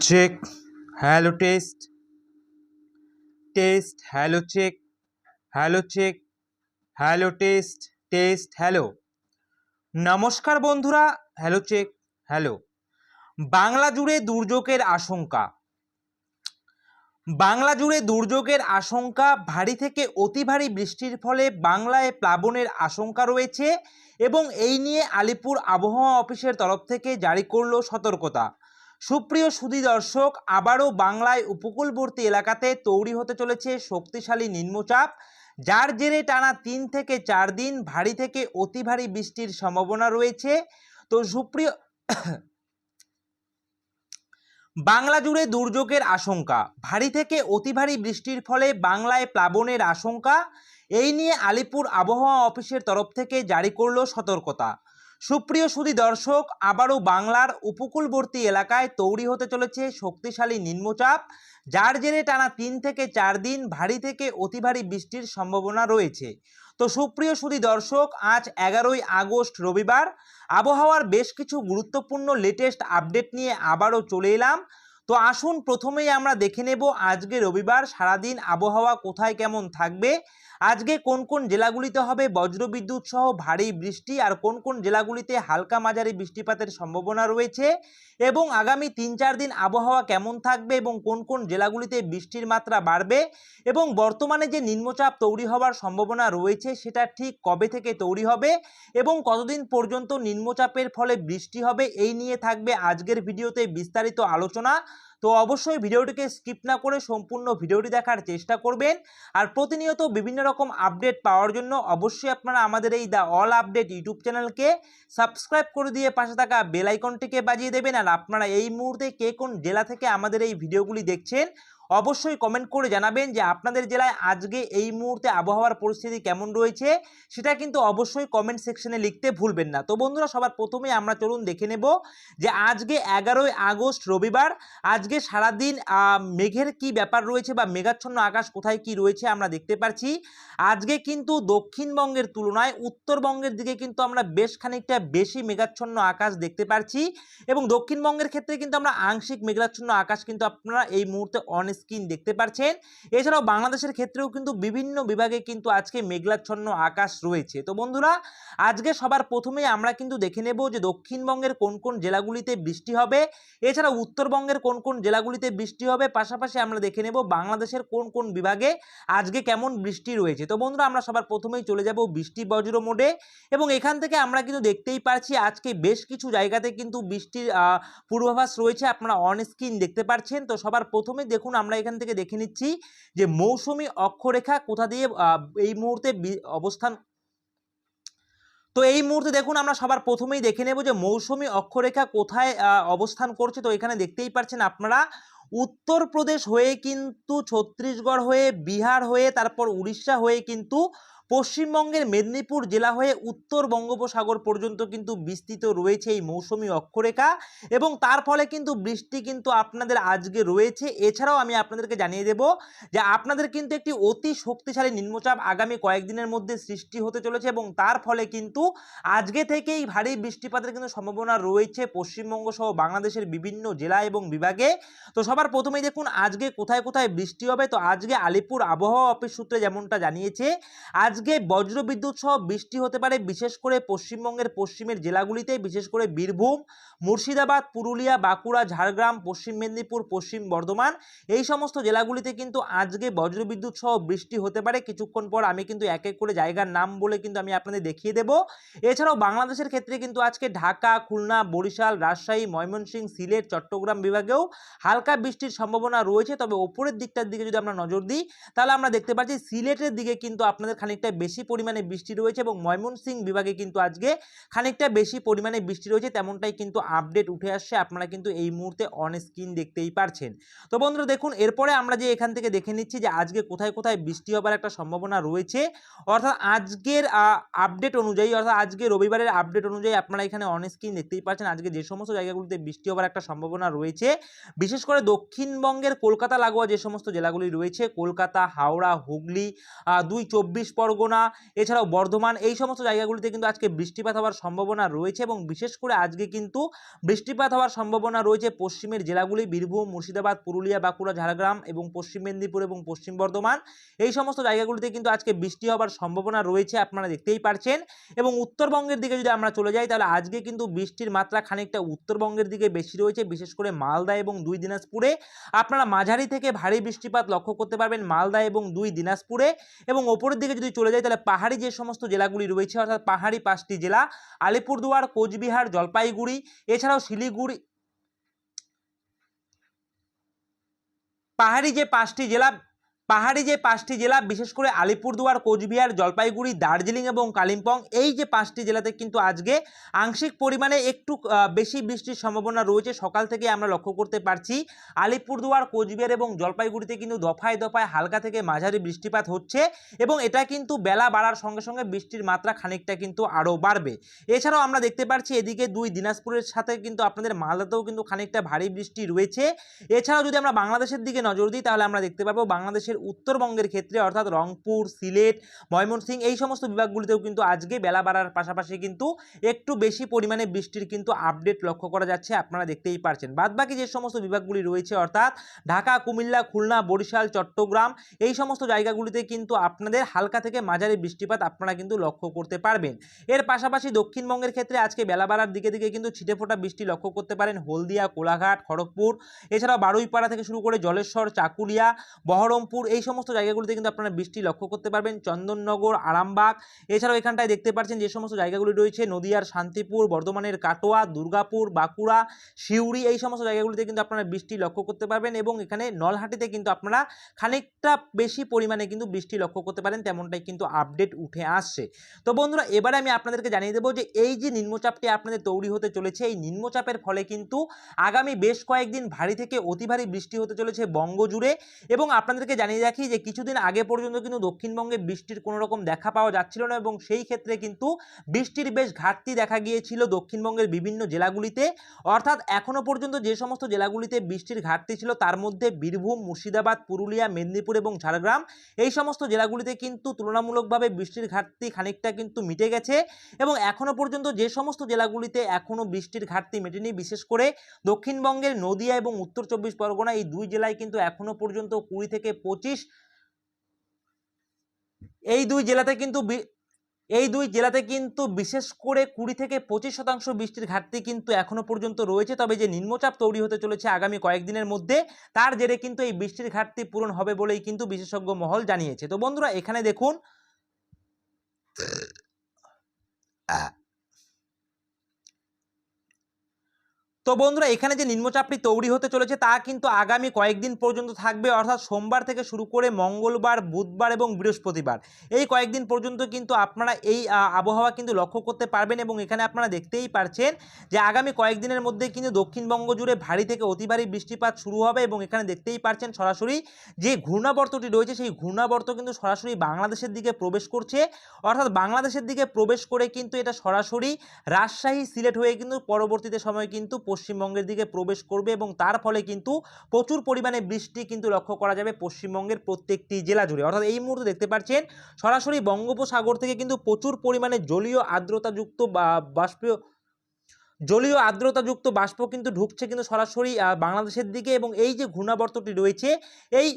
Check hello test test hello check hello check hello test test hello. নমস্কার বন্ধুরা, hello check hello. Bangla জুড়ে দুর্যোগের আশঙ্কা। বাংলা জুড়ে দুর্যোগের আশঙ্কা, ভারী থেকে অতি ভারী বৃষ্টির ফলে বাংলায় প্লাবনের আশঙ্কা রয়েছে এবং এই নিয়ে আলিপুর আবহাওয়া অফিসের তরফ থেকে জারি করল সতর্কতা। সুপ্রিয় সুধী দর্শক, আবারও বাংলায় উপকূলবর্তী এলাকাতে তৈরি হতে চলেছে শক্তিশালী নিম্নচাপ, যার জেরে টানা 3 থেকে 4 দিন ভারী থেকে অতি ভারী বৃষ্টির সম্ভাবনা রয়েছে। তো সুপ্রিয় বাংলা জুড়ে দুর্যোগের আশঙ্কা, ভারী থেকে অতি ভারী বৃষ্টির ফলে বাংলায় প্লাবনের আশঙ্কা, এই নিয়ে আলিপুর আবহাওয়া অফিসের তরফ থেকে জারি করল সতর্কতা। সুপ্রিয় সুধী দর্শক, আবারও বাংলার উপকূলবর্তী এলাকায় তৈরি হতে চলেছে শক্তিশালী নিম্নচাপ, যার জেরে টানা 3 থেকে 4 দিন ভারী থেকে অতি ভারী বৃষ্টির সম্ভাবনা রয়েছে। তো সুপ্রিয় সুধী দর্শক, আজ 11ই আগস্ট রবিবার, আবহাওয়ার বেশ কিছু গুরুত্বপূর্ণ লেটেস্ট আপডেট নিয়ে আবারও চলে এলাম। তো আসুন প্রথমেই আমরা দেখে নেব আজকে রবিবার সারাদিন আবহাওয়া কোথায় কেমন থাকবে, আজকে কোন কোন জেলাগুলিতে হবে বজ্রবিদ্যুৎ সহ ভারী বৃষ্টি, আর কোন কোন জেলাগুলিতে হালকা মাঝারি বৃষ্টিপাতের সম্ভাবনা রয়েছে, এবং আগামী 3-4 দিন আবহাওয়া কেমন থাকবে এবং কোন কোন জেলাগুলিতে বৃষ্টির মাত্রা বাড়বে, এবং বর্তমানে যে নিম্নচাপ তৈরি হওয়ার সম্ভাবনা রয়েছে সেটা ঠিক কবে থেকে তৈরি হবে এবং কতদিন পর্যন্ত নিম্নচাপের ফলে বৃষ্টি হবে, এই নিয়ে থাকবে আজকের ভিডিওতে বিস্তারিত আলোচনা। তো অবশ্যই ভিডিওটিকে স্কিপ না করে সম্পূর্ণ ভিডিওটি দেখার চেষ্টা করবেন। আর প্রতিনিয়ত বিভিন্ন রকম আপডেট পাওয়ার জন্য অবশ্যই আপনারা আমাদের এই দ্য অল আপডেট ইউটিউব চ্যানেলকে সাবস্ক্রাইব করে দিয়ে পাশে থাকা বেল আইকনটিকে বাজিয়ে দেবেন। আর আপনারা এই মুহূর্তে কে কোন জেলা থেকে আমাদের এই ভিডিওগুলি দেখছেন অবশ্যই কমেন্ট করে জানাবেন যে আপনাদের জেলায় আজকে এই মুহূর্তে আবহাওয়ার পরিস্থিতি কেমন রয়েছে, সেটা কিন্তু অবশ্যই কমেন্ট সেকশনে লিখতে ভুলবেন না। তো বন্ধুরা, সবার প্রথমে আমরা চলুন দেখে নেব যে আজকে 11ই আগস্ট রবিবার, আজকে সারাদিন মেঘের কি ব্যাপার রয়েছে বা মেঘাচ্ছন্ন আকাশ কোথায় কি রয়েছে আমরা দেখতে পাচ্ছি। আজকে কিন্তু দক্ষিণবঙ্গের তুলনায় উত্তরবঙ্গের দিকে কিন্তু আমরা বেশ খানিকটা বেশি মেঘাচ্ছন্ন আকাশ দেখতে পাচ্ছি, এবং দক্ষিণবঙ্গের ক্ষেত্রে কিন্তু আমরা আংশিক মেঘাচ্ছন্ন আকাশ কিন্তু আপনারা এই মুহূর্তে অন স্ক্রিন দেখতে পাচ্ছেন। এছাড়াও বাংলাদেশের ক্ষেত্রেও কিন্তু বিভিন্ন বিভাগে কিন্তু আজকে মেঘাচ্ছন্ন আকাশ রয়েছে। তো বন্ধুরা, আজকে সবার প্রথমেই আমরা কিন্তু দেখে নেব যে দক্ষিণবঙ্গের কোন কোন জেলাগুলিতে বৃষ্টি হবে, এছাড়া উত্তরবঙ্গের কোন কোন জেলাগুলিতে বৃষ্টি হবে, পাশাপাশি আমরা দেখে নেব বাংলাদেশের কোন কোন বিভাগে আজকে কেমন বৃষ্টি রয়েছে। তো বন্ধুরা, আমরা সবার প্রথমেই চলে যাব বৃষ্টি বজ্র মোডে, এবং এখান থেকে আমরা কিন্তু দেখতেই পাচ্ছি আজকে বেশ কিছু জায়গাতে কিন্তু বৃষ্টির পূর্বাভাস রয়েছে, আপনারা অন স্ক্রিন দেখতে পাচ্ছেন। তো সবার প্রথমে দেখুন আমরা এখান থেকে দেখে নিচ্ছি যে মৌসুমী অক্ষরেখা কোথা দিয়ে এই মুহূর্তে অবস্থান। তো এই মুহূর্তে দেখুন আমরা সবার প্রথমেই দেখে নেব যে মৌসুমী অক্ষরেখা কোথায় অবস্থান করছে। তো এখানে দেখতেই পাচ্ছেন আপনারা উত্তরপ্রদেশ হয়ে কিন্তু ছত্তিশগড় হয়ে বিহার হয়ে তারপর উড়িষ্যা হয়ে কিন্তু পশ্চিমবঙ্গের মেদিনীপুর জেলা হয়ে উত্তর বঙ্গোপসাগর পর্যন্ত কিন্তু বিস্তৃত রয়েছে এই মৌসুমী অক্ষরেখা, এবং তার ফলে কিন্তু বৃষ্টি কিন্তু আপনাদের আজকে রয়েছে। এছাড়াও আমি আপনাদেরকে জানিয়ে দেব যে আপনাদের কিন্তু একটি অতি শক্তিশালী নিম্নচাপ আগামী কয়েকদিনের মধ্যে সৃষ্টি হতে চলেছে, এবং তার ফলে কিন্তু আজকে থেকেই ভারী বৃষ্টিপাতের কিন্তু সম্ভাবনা রয়েছে পশ্চিমবঙ্গ সহ বাংলাদেশের বিভিন্ন জেলা এবং বিভাগে। তো সবার প্রথমেই দেখুন আজকে কোথায় কোথায় বৃষ্টি হবে। তো আজকে আলিপুর আবহাওয়া অফিস সূত্রে যেমনটা জানিয়েছে, আজকে বজ্রবিদ্যুৎ সহ বৃষ্টি হতে পারে বিশেষ করে পশ্চিমবঙ্গের পশ্চিমের জেলাগুলিতে, বিশেষ করে বীরভূম, মুর্শিদাবাদ, পুরুলিয়া, বাঁকুড়া, ঝাড়গ্রাম, পশ্চিম মেদিনীপুর, পশ্চিম বর্ধমান, এই সমস্ত জেলাগুলিতে কিন্তু আজকে বজ্রবিদ্যুৎ সহ বৃষ্টি হতে পারে। কিছুক্ষণ পর আমি কিন্তু এক এক করে জায়গার নাম বলে কিন্তু আমি আপনাদের দেখিয়ে দেব। এছাড়াও বাংলাদেশের ক্ষেত্রে কিন্তু আজকে ঢাকা, খুলনা, বরিশাল, রাজশাহী, ময়মনসিংহ, সিলেট, চট্টগ্রাম বিভাগেও হালকা বৃষ্টির সম্ভাবনা রয়েছে। তবে ওপরের দিকটার দিকে যদি আমরা নজর দিই তাহলে আমরা দেখতে পাচ্ছি সিলেটের দিকে কিন্তু আপনাদের খানিকটা বেশি পরিমাণে বৃষ্টি রয়েছে, এবং ময়মনসিংহ বিভাগে কিন্তু আজকে খানিকটা বেশি পরিমাণে বৃষ্টি রয়েছে, তেমনটাই কিন্তু আপডেট উঠে আসছে, আপনারা কিন্তু এই মুহূর্তে অন স্ক্রিন দেখতেই পারছেন। তো বন্ধুরা দেখুন, এরপরে আমরা যে এখান থেকে দেখে নিচ্ছি যে আজকে কোথায় কোথায় বৃষ্টি হবার একটা সম্ভাবনা রয়েছে, অর্থাৎ আজকের আপডেট অনুযায়ী, অর্থাৎ আজকে রবিবারের আপডেট অনুযায়ী আপনারা এখানে অন স্ক্রিন দেখতেই পাচ্ছেন আজকে যে সমস্ত জায়গাগুলিতে বৃষ্টি হবার একটা সম্ভাবনা রয়েছে। বিশেষ করে দক্ষিণবঙ্গের কলকাতা লাগোয়া যে সমস্ত জেলাগুলি রয়েছে, কলকাতা, হাওড়া, হুগলি, 2 চব্বিশ পরগনা, পরগনা, এছাড়াও বর্ধমান, এই সমস্ত জায়গাগুলিতে কিন্তু আজকে বৃষ্টিপাত হওয়ার সম্ভাবনা রয়েছে এবং বিশেষ করে আজকে কিন্তু বৃষ্টিপাত হওয়ার সম্ভাবনা রয়েছে পশ্চিমের জেলাগুলি বীরভূম, মুর্শিদাবাদ, পুরুলিয়া, বাঁকুড়া, ঝাড়গ্রাম এবং পশ্চিম মেদিনীপুর এবং পশ্চিম বর্ধমান, এই সমস্ত জায়গাগুলিতে কিন্তু আজকে বৃষ্টি হওয়ার সম্ভাবনা রয়েছে, আপনারা দেখতেই পারছেন। এবং উত্তরবঙ্গের দিকে যদি আমরা চলে যাই তাহলে আজকে কিন্তু বৃষ্টির মাত্রা খানিকটা উত্তরবঙ্গের দিকে বেশি রয়েছে, বিশেষ করে মালদা এবং 2 দিনাজপুরে আপনারা মাঝারি থেকে ভারী বৃষ্টিপাত লক্ষ্য করতে পারবেন মালদা এবং 2 দিনাজপুরে। এবং ওপরের দিকে যদি চলে যাই তাহলে পাহাড়ি যে সমস্ত জেলাগুলি রয়েছে অর্থাৎ পাহাড়ি 5টি জেলা আলিপুরদুয়ার, কোচবিহার, জলপাইগুড়ি, এছাড়াও শিলিগুড়ি, পাহাড়ি যে 5টি জেলা বিশেষ করে আলিপুরদুয়ার, কোচবিহার, জলপাইগুড়ি, দার্জিলিং এবং কালিম্পং, এই যে 5টি জেলাতে কিন্তু আজকে আংশিক পরিমাণে একটু বেশি বৃষ্টির সম্ভাবনা রয়েছে। সকাল থেকে আমরা লক্ষ্য করতে পারছি আলিপুরদুয়ার, কোচবিহার এবং জলপাইগুড়িতে কিন্তু দফায় দফায় হালকা থেকে মাঝারি বৃষ্টিপাত হচ্ছে এবং এটা কিন্তু বেলা বাড়ার সঙ্গে সঙ্গে বৃষ্টির মাত্রা খানিকটা কিন্তু আরও বাড়বে। এছাড়াও আমরা দেখতে পাচ্ছি এদিকে 2 দিনাজপুরের সাথে কিন্তু আপনাদের মালদাতেও কিন্তু খানিকটা ভারী বৃষ্টি রয়েছে। এছাড়াও যদি আমরা বাংলাদেশের দিকে নজর দিই তাহলে আমরা দেখতে পাবো বাংলাদেশের উত্তরবঙ্গের ক্ষেত্রে অর্থাৎ রংপুর, সিলেট, ময়মনসিংহ, এই সমস্ত বিভাগগুলিতেও কিন্তু আজকে বেলা বাড়ার পাশাপাশি কিন্তু একটু বেশি পরিমাণে বৃষ্টির কিন্তু আপডেট লক্ষ্য করা যাচ্ছে, আপনারা দেখতেই পারছেন। বাদবাকি যে সমস্ত বিভাগগুলি রয়েছে অর্থাৎ ঢাকা, কুমিল্লা, খুলনা, বরিশাল, চট্টগ্রাম, এই সমস্ত জায়গাগুলিতে কিন্তু আপনাদের হালকা থেকে মাঝারি বৃষ্টিপাত আপনারা কিন্তু লক্ষ্য করতে পারবেন। এর পাশাপাশি দক্ষিণবঙ্গের ক্ষেত্রে আজকে বেলা বাড়ার দিকে দিকে কিন্তু ছিটেফোঁটা বৃষ্টি লক্ষ্য করতে পারেন হলদিয়া, কোলাঘাট, খড়গপুর, এছাড়াও বারুইপাড়া থেকে শুরু করে জলেশ্বর, চাকুলিয়া, বহরমপুর, এই সমস্ত জায়গাগুলিতে কিন্তু আপনারা বৃষ্টি লক্ষ্য করতে পারবেন। চন্দননগর, আরামবাগ, এছাড়াও এখানটায় দেখতে পাচ্ছেন যে সমস্ত জায়গাগুলি রয়েছে নদিয়ার শান্তিপুর, বর্ধমানের কাটোয়া, দুর্গাপুর, বাঁকুড়া, সিউড়ি, এই সমস্ত জায়গাগুলিতে কিন্তু আপনারা বৃষ্টি লক্ষ্য করতে পারবেন এবং এখানে নলহাটিতে কিন্তু আপনারা খানিকটা বেশি পরিমাণে কিন্তু বৃষ্টি লক্ষ্য করতে পারেন, তেমনটাই কিন্তু আপডেট উঠে আসছে। তো বন্ধুরা এবারে আমি আপনাদেরকে জানিয়ে দেবো যে এই যে নিম্নচাপটি আপনাদের তৈরি হতে চলেছে, এই নিম্নচাপের ফলে কিন্তু আগামী বেশ কয়েকদিন ভারী থেকে অতি ভারী বৃষ্টি হতে চলেছে বঙ্গজুড়ে। এবং আপনাদেরকে জানিয়ে রাখি যে কিছুদিন আগে পর্যন্ত কিন্তু দক্ষিণবঙ্গে বৃষ্টির কোনো রকম দেখা পাওয়া যাচ্ছিল না এবং সেই ক্ষেত্রে কিন্তু বৃষ্টির বেশ ঘাটতি দেখা গিয়েছিল দক্ষিণবঙ্গের বিভিন্ন জেলাগুলিতে। অর্থাৎ এখনো পর্যন্ত যে সমস্ত জেলাগুলিতে বৃষ্টির ঘাটতি ছিল তার মধ্যে বীরভূম, মুর্শিদাবাদ, পুরুলিয়া, মেদিনীপুর এবং ঝাড়গ্রাম, এই সমস্ত জেলাগুলিতে কিন্তু তুলনামূলকভাবে বৃষ্টির ঘাটতি খানিকটা কিন্তু মিটে গেছে এবং এখনো পর্যন্ত যে সমস্ত জেলাগুলিতে এখনো বৃষ্টির ঘাটতি মেটেনি, বিশেষ করে দক্ষিণবঙ্গের নদিয়া এবং উত্তর 24 পরগনা, এই 2 জেলায় কিন্তু এখনো পর্যন্ত 20 থেকে 25, এই দুই জেলাতে কিন্তু বিশেষ করে 20 থেকে 25% বৃষ্টির ঘাটতি কিন্তু এখনো পর্যন্ত রয়েছে। তবে যে নিম্নচাপ তৈরি হতে চলেছে আগামী কয়েকদিনের মধ্যে তার জেরে কিন্তু এই বৃষ্টির ঘাটতি পূরণ হবে বলেই কিন্তু বিশেষজ্ঞ মহল জানিয়েছে। তো বন্ধুরা এখানে দেখুন এখানে যে নিম্নচাপটি তৈরি হতে চলেছে তা কিন্তু আগামী কয়েকদিন পর্যন্ত থাকবে, অর্থাৎ সোমবার থেকে শুরু করে মঙ্গলবার, বুধবার এবং বৃহস্পতিবার, এই কয়েকদিন পর্যন্ত কিন্তু আপনারা এই আবহাওয়া কিন্তু লক্ষ্য করতে পারবেন। এবং এখানে আপনারা দেখতেই পারছেন যে আগামী কয়েকদিনের মধ্যে কিন্তু দক্ষিণবঙ্গ জুড়ে ভারী থেকে অতি ভারী বৃষ্টিপাত শুরু হবে এবং এখানে দেখতেই পারছেন সরাসরি যে ঘূর্ণাবর্তটি রয়েছে সেই ঘূর্ণাবর্ত কিন্তু সরাসরি বাংলাদেশের দিকে প্রবেশ করছে, অর্থাৎ বাংলাদেশের দিকে প্রবেশ করে কিন্তু এটা সরাসরি রাজশাহী, সিলেট হয়ে কিন্তু পরবর্তীতে সময় কিন্তু পশ্চিমবঙ্গের দিকে প্রবেশ করবে এবং তার ফলে কিন্তু প্রচুর পরিমাণে বৃষ্টি কিন্তু লক্ষ্য করা যাবে পশ্চিমবঙ্গের প্রত্যেকটি জেলা জুড়ে। অর্থাৎ এই মুহূর্তে দেখতে পাচ্ছেন সরাসরি বঙ্গোপসাগর থেকে কিন্তু প্রচুর পরিমাণে জলীয় আর্দ্রতাযুক্ত বাষ্প কিন্তু ঢুকছে কিন্তু সরাসরি বাংলাদেশের দিকে এবং এই যে ঘূর্ণাবর্তটি রয়েছে এই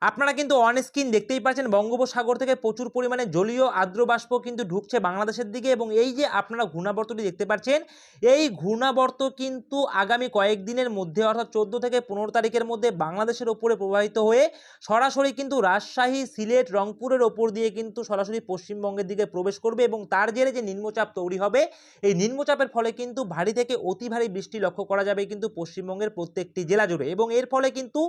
আপনারা কিন্তু অন স্ক্রিন দেখতেই পাচ্ছেন বঙ্গোপসাগর থেকে প্রচুর পরিমাণে জলীয় আর্দ্র বাষ্প কিন্তু ঢুকছে বাংলাদেশের দিকে এবং এই যে আপনারা ঘূর্ণাবর্তটি দেখতে পাচ্ছেন এই ঘূর্ণাবর্ত কিন্তু আগামী কয়েকদিনের মধ্যে অর্থাৎ 14 থেকে 15 তারিখের মধ্যে বাংলাদেশের ওপরে প্রবাহিত হয়ে সরাসরি কিন্তু রাজশাহী, সিলেট, রংপুরের ওপর দিয়ে কিন্তু সরাসরি পশ্চিমবঙ্গের দিকে প্রবেশ করবে এবং তার জেরে যে নিম্নচাপ তৈরি হবে এই নিম্নচাপের ফলে কিন্তু ভারী থেকে অতি ভারী বৃষ্টি লক্ষ্য করা যাবে কিন্তু পশ্চিমবঙ্গের প্রত্যেকটি জেলা জুড়ে এবং এর ফলে কিন্তু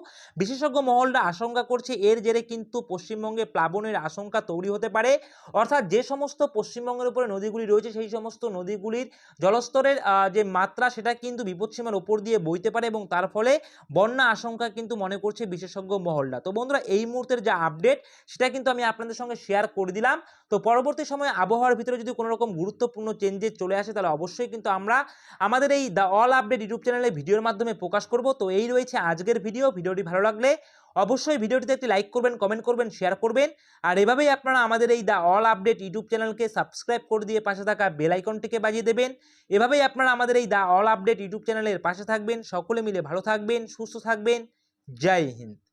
বিশেষজ্ঞ মহলরা আশঙ্কা করছে এর জেরে কিন্তু পশ্চিমবঙ্গে প্লাবনের আশঙ্কা তৈরি হতে পারে। অর্থাৎ যে সমস্ত পশ্চিমবঙ্গের উপরে নদীগুলি রয়েছে সেই সমস্ত নদীগুলির জলস্তরের যে মাত্রা সেটা কিন্তু বিপদসীমার উপর দিয়ে বইতে পারে এবং তার ফলে বন্যা আশঙ্কা কিন্তু মনে করছে বিশেষজ্ঞ মহলরা। তো বন্ধুরা এই মুহূর্তের যে আপডেট সেটা কিন্তু আমি আপনাদের সঙ্গে শেয়ার করে দিলাম। তো পরবর্তী সময়ে আবহাওয়ার ভিতরে যদি কোনো রকম গুরুত্বপূর্ণ চেঞ্জেস চলে আসে তাহলে অবশ্যই কিন্তু আমরা আমাদের এই দ্য অল আপডেট ইউটিউব চ্যানেলে ভিডিওর মাধ্যমে প্রকাশ করব। তো এই রয়েছে আজকের ভিডিওটি ভালো লাগলে অবশ্যই ভিডিওটিতে একটি লাইক করবেন, কমেন্ট করবেন, শেয়ার করবেন। আর এভাবেই আপনারা আমাদের এই দ্য অল আপডেট ইউটিউব চ্যানেলকে সাবস্ক্রাইব করে দিয়ে পাশে থাকা বেল আইকনটিকে বাজিয়ে দেবেন। এভাবেই আপনারা আমাদের এই দ্য অল আপডেট ইউটিউব চ্যানেলের পাশে থাকবেন। সকলে মিলে ভালো থাকবেন, সুস্থ থাকবেন। জয় হিন্দ।